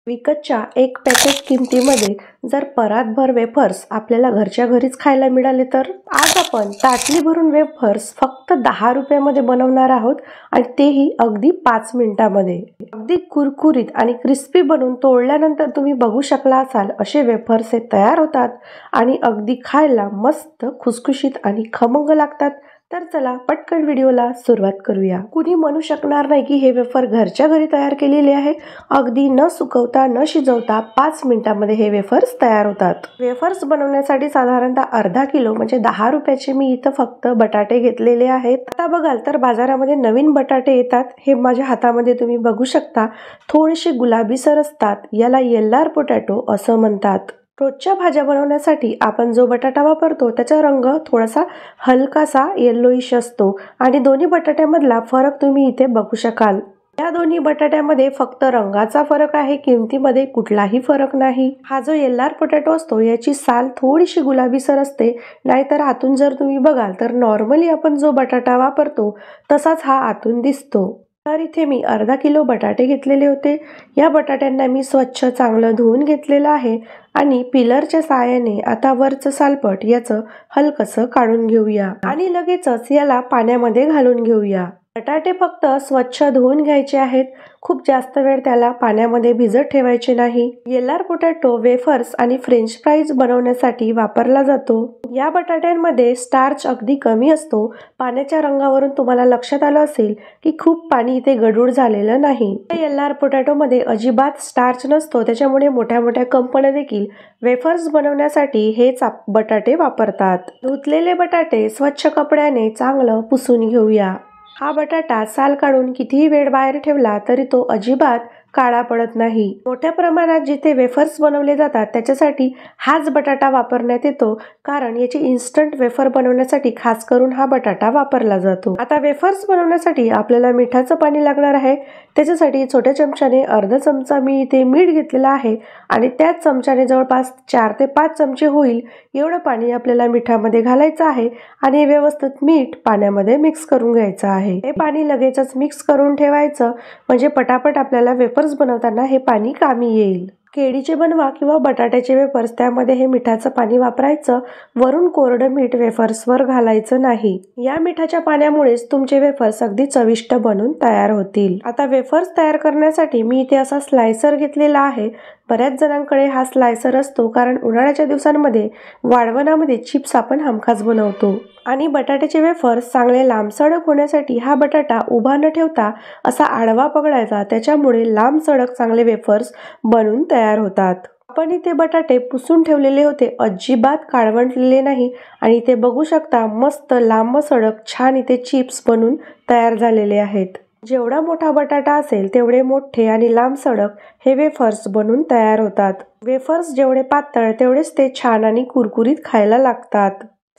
विकतच्या एक पॅकेट किमतीमध्ये जर परातभर वेफर्स आपल्याला घरच्या घरीच खायला मिळाले तर आज आपण ताटली भरून वेफर्स फक्त 10 रुपयामध्ये बनवणार आहोत आणि तेही अगदी 5 मिनिटांमध्ये. अगदी कुरकुरीत आणि क्रिस्पी बनवून तोडल्यानंतर तुम्ही बघू शकला असाल असे वेफर्स हे तयार होतात आणि अगदी खायला मस्त खुसखुशीत आणि खमंग लागतात. तर चला पटकन व्हिडिओला सुरुवात करूया. कुणी म्हणू शकणार नाही की हे वेफर घरच्या घरी तयार केलेले आहे. अगदी न सुकवता न शिजवता 5 मिनिटांमध्ये हे वेफर्स तयार होतात. वेफर्स बनवण्यासाठी साधारणतः अर्धा किलो म्हणजे 10 रुपयाचे मी इथं फक्त बटाटे घेतलेले आहेत. आता बघाल तर बाजारामध्ये नवीन बटाटे येतात. हे माझ्या हातामध्ये तुम्ही बघू शकता. थोडेसे गुलाबीसर असतात. याला येल्लार पोटॅटो असं म्हणतात. रोजच्या भाज्या बनवण्यासाठी आपण जो बटाटा वापरतो त्याचा रंग थोडासा हलकासा येल्लोइश असतो आणि दोन्ही बटाट्यामधला फरक तुम्ही इथे बघू शकाल. या दोन्ही बटाट्यामध्ये फक्त रंगाचा फरक आहे, किमतीमध्ये कुठलाही फरक नाही. हा जो येल्लार पोटॅटो असतो याची साल थोडीशी गुलाबीसर असते, नाहीतर आतून जर तुम्ही बघाल तर नॉर्मली आपण जो बटाटा वापरतो तसाच हा आतून दिसतो. तर इथे मी अर्धा किलो बटाटे घेतलेले होते. या बटाट्यांना मी स्वच्छ चांगलं धुवून घेतलेलं आहे आणि पिलरच्या साहाय्याने आता वरचं सालपट याचं हलकसं काढून घेऊया आणि लगेचच याला पाण्यामध्ये घालून घेऊया. बटाटे फक्त स्वच्छ धुवून घ्यायचे आहेत. खूप जास्त वेळ त्याला पाण्यामध्ये भिजत ठेवायचे नाही. येल्लार पोटॅटो वेफर्स आणि फ्रेंच फ्राईज बनवण्यासाठी वापरला जातो. या बटाट्यांमध्ये स्टार्च अगदी कमी असतो. पाण्याच्या रंगावरून तुम्हाला लक्षात आलं असेल की खूप पाणी इथे गढूळ झालेलं नाही. येल्लार पोटॅटोमध्ये अजिबात स्टार्च नसतो, त्याच्यामुळे मोठ्या मोठ्या कंपन्या देखील वेफर्स बनवण्यासाठी हेच बटाटे वापरतात. धुतलेले बटाटे स्वच्छ कपड्याने चांगलं पुसून घेऊया. हा बटाटा साल काढून कितीही वेळ बाहेर ठेवला तरी तो अजिबात काळा पडत नाही. मोठ्या प्रमाणात जिथे वेफर्स बनवले जातात त्याच्यासाठी हाच बटाटा वापरण्यात येतो, कारण याची इन्स्टंट वेफर बनवण्यासाठी खास करून हा बटाटा वापरला जातो. आता वेफर्स बनवण्यासाठी आपल्याला मिठाचं पाणी लागणार आहे. त्याच्यासाठी छोट्या चमच्याने अर्धा चमचा मी इथे मीठ घेतलेला आहे आणि त्याच चमच्याने जवळपास 4 ते 5 चमचे होईल एवढं पाणी आपल्याला मिठामध्ये घालायचं आहे आणि व्यवस्थित मीठ पाण्यामध्ये मिक्स करून घ्यायचं आहे. हे पाणी लगेचच मिक्स करून ठेवायचं, म्हणजे पटापट आपल्याला वेफर्स बनवताना हे पाणी कामी येईल. केळीचे बनवा किंवा बटाट्याचे वेफर्स, त्यामध्ये हे मिठाचं पाणी वापरायचं. वरून कोरडं मीठ वेफर्सवर घालायचं नाही. या मिठाच्या पाण्यामुळेच तुमचे वेफर्स अगदी चविष्ट बनून तयार होतील. आता वेफर्स तयार करण्यासाठी मी इथे असा स्लायसर घेतलेला आहे. बऱ्याच जणांकडे हा स्लायसर असतो, कारण उन्हाळ्याच्या दिवसांमध्ये वाळवणामध्ये चिप्स आपण हमखास बनवतो आणि बटाट्याचे वेफर्स चांगले लांबसडक होण्यासाठी हा बटाटा उभा न ठेवता असा आडवा पकडायचा. त्याच्यामुळे लांबसडक चांगले वेफर्स बनून तयार होतात. आपण इथे बटाटे पुसून ठेवलेले होते, अजिबात काळवंटलेले नाही आणि इथे बघू शकता मस्त लांब सडक छान इथे चिप्स बनून तयार झालेले आहेत. जेवढा मोठा बटाटा असेल तेवढे मोठे आणि लांब सडक हे वेफर्स बनून तयार होतात. वेफर्स जेवढे पातळ तेवढेच ते छान आणि कुरकुरीत खायला लागतात.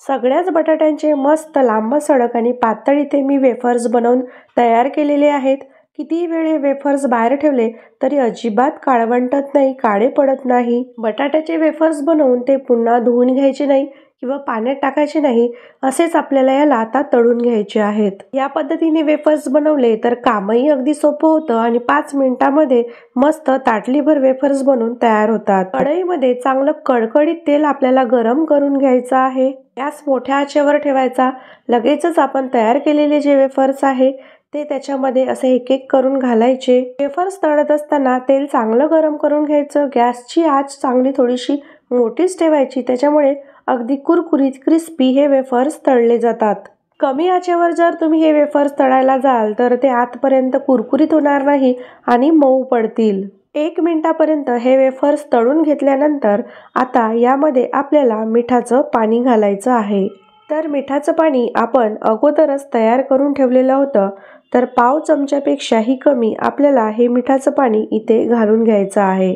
सगळ्याच बटाट्यांचे मस्त लांब सडक आणि पातळ इथे मी वेफर्स बनवून तयार केलेले आहेत. किती वेळ हे वेफर्स बाहेर ठेवले तरी अजिबात काळवंटत नाही, काळे पडत नाही. बटाट्याचे वेफर्स बनवून ते पुन्हा धुवून घ्यायचे नाही किंवा पाण्यात टाकायचे नाही, असेच आपल्याला याला आता तळून घ्यायचे आहेत. या पद्धतीने वेफर्स बनवले तर कामही अगदी सोपं होतं आणि 5 मिनिटांमध्ये मस्त ताटलीभर वेफर्स बनवून तयार होतात. कढईमध्ये चांगलं कडकडीत तेल आपल्याला गरम करून घ्यायचं आहे. गॅस मोठ्या आचेवर ठेवायचा. लगेचच आपण तयार केलेले जे वेफर्स आहे ते त्याच्यामध्ये असे एक एक करून घालायचे. वेफर्स तळत असताना तेल चांगलं गरम करून घ्यायचं. गॅसची आच चांगली थोडीशी मोठीच ठेवायची, त्याच्यामुळे अगदी कुरकुरीत क्रिस्पी हे वेफर्स तळले जातात. कमी आचेवर जर तुम्ही हे वेफर्स तळायला जाल तर ते आतपर्यंत कुरकुरीत होणार नाही आणि मऊ पडतील. 1 मिनिटापर्यंत हे वेफर्स तळून घेतल्यानंतर आता यामध्ये आपल्याला मिठाचं पाणी घालायचं आहे. तर मिठाचं पाणी आपण अगोदरच तयार करून ठेवलेलं होतं, तर पाव चमच्यापेक्षाही कमी आपल्याला हे मिठाचं पाणी इथे घालून घ्यायचं आहे.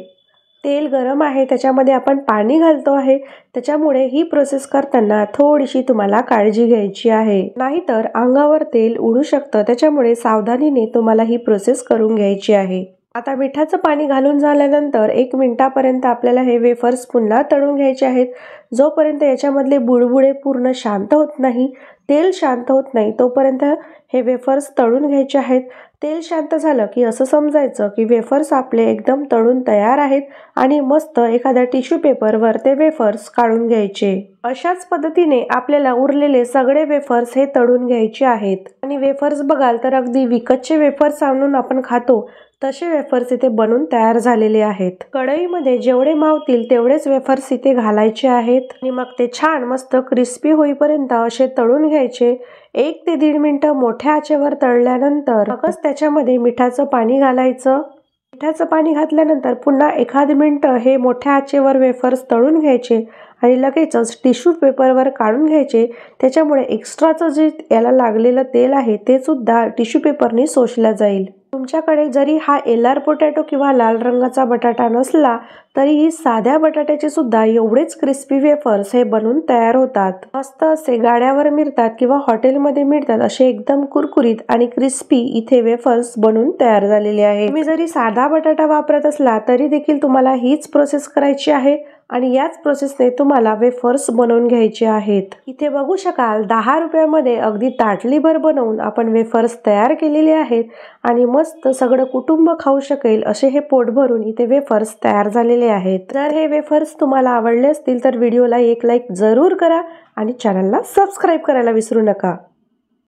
तेल गरम आहे, त्याच्यामध्ये आपण पाणी घालतो आहे, त्याच्यामुळे ही प्रोसेस करताना थोडीशी तुम्हाला काळजी घ्यायची आहे, नाहीतर अंगावर तेल उडू शकतं. त्याच्यामुळे सावधानीने तुम्हाला ही प्रोसेस करून घ्यायची आहे. आता मिठाचं पाणी घालून झाल्यानंतर 1 मिनिटापर्यंत आपल्याला हे वेफर्स पुन्हा तळून घ्यायचे आहेत. जोपर्यंत याच्यामधले बुडबुडे पूर्ण शांत होत नाही, तेल शांत होत नाही, तोपर्यंत हे वेफर्स तळून घ्यायचे आहेत. तेल शांत झालं की असं समजायचं की वेफर्स आपले एकदम तळून तयार आहेत आणि मस्त एखाद्या टिश्यू पेपरवर ते वेफर्स काढून घ्यायचे. अशाच पद्धतीने आपल्याला उरलेले सगळे वेफर्स हे तळून घ्यायचे आहेत. आणि वेफर्स बघाल तर अगदी विकतचे वेफर्स आणून आपण खातो तसे वेफर्स इथे बनून तयार झालेले आहेत. कढईमध्ये जेवढे मावतील तेवढेच वेफर्स इथे घालायचे आहेत आणि मग ते छान मस्त क्रिस्पी होईपर्यंत असे तळून घ्यायचे. 1 ते 1.5 मिनिटं मोठ्या आचेवर तळल्यानंतर मगच त्याच्यामध्ये मिठाचं पाणी घालायचं. मिठाचं पाणी घातल्यानंतर पुन्हा 1 मिनिटं हे मोठ्या आचेवर वेफर्स तळून घ्यायचे आणि लगेचच टिश्यू पेपरवर काढून घ्यायचे. त्याच्यामुळे एक्स्ट्राचं जे याला लागलेलं तेल आहे ते सुद्धा टिश्यू पेपरने शोषलं जाईल. तुमच्याकडे जरी हा LR पोटॅटो किंवा लाल रंगाचा बटाटा नसला तरीही साध्या बटाट्याचे सुद्धा एवढेच क्रिस्पी वेफर्स हे बनून तयार होतात. मस्त असे गाड्यावर मिळतात किंवा हॉटेलमध्ये मिळतात असे एकदम कुरकुरीत आणि क्रिस्पी इथे वेफर्स बनून तयार झालेले आहेत. तुम्ही जरी साधा बटाटा वापरत असला तरी देखील तुम्हाला हीच प्रोसेस करायची आहे आणि याच प्रोसेसने तुम्हाला वेफर्स बनवून घ्यायचे आहेत. इथे बघू शकाल 10 रुपयामध्ये अगदी ताटलीभर बनवून आपण वेफर्स तयार केलेले आहेत आणि मस्त सगळं कुटुंब खाऊ शकेल असे हे पोट भरून इथे वेफर्स तयार झालेले आहेत. जर हे वेफर्स तुम्हाला आवडले असतील तर व्हिडिओला एक लाईक जरूर करा आणि चॅनलला सबस्क्राईब करायला विसरू नका.